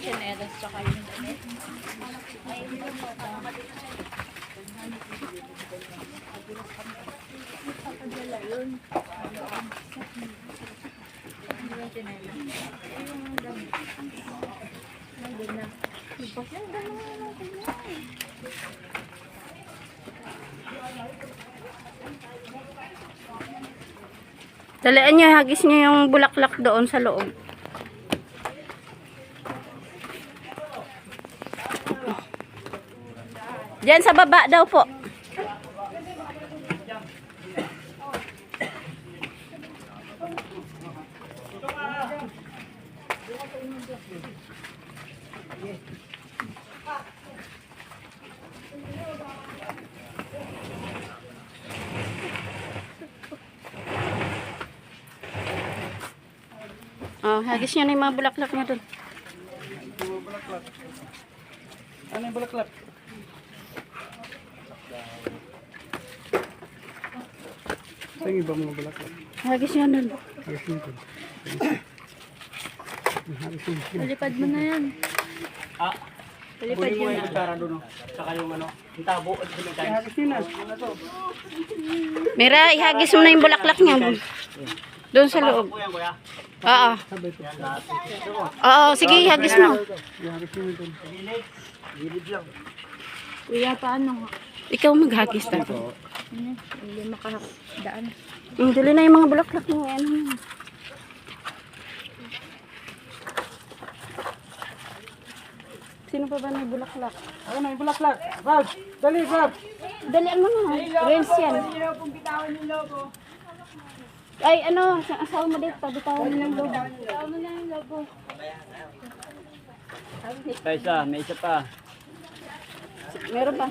chinelas tsaka yung damit. Papadala yun. Yung chinelas. Yung damit. Nandun na. Ipos yan. Gano'n natin yan. Dalian niyo, hagis niyo yung bulaklak doon sa loob. Diyan sa baba daw po. Oh, hagis niyo na yung mga bulaklak niya doon. Ano yung bulaklak? Saan yung iba mga bulaklak? Hagis niyo doon. Hagis yun doon. Hagis yun. Palipad mo na yan. Ah, Palipad kunin mo yun yung na. kutsara doon, no? Saka yung ano, yung tabo at pinagkain. Hagis yun na. Mira, ihagis mo na yung bulaklak niya. Doon sa loob. Po yan, kuya. Oo. Sabay ito. Yan lahat. Oo, sige, hagis mo. Hagis yun doon. Gilid lang. Kuya, paano nga? Ikaw maghagis na. Hindi makadaan. Dali na yung mga bulaklak mo. Ano yun? Sino pa ba may bulaklak? Ano na yung bulaklak? Rab! Dali, Rab! Dalian mo na. Reels yan. Ay, ano, ang asawa mo dito. Bitawan mo ng lobo. Bitawan mo na yung logo. May isa pa. Meron pa.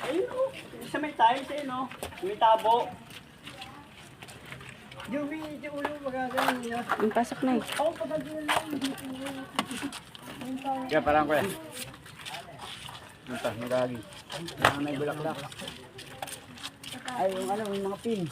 Ayun, no. Isa may tiles, eh, no? May tabo. Yung pasok na eh. Kaya parang kuya. Punta, nagagi. May bulaklak. Ay, yung ano, yung mga pin.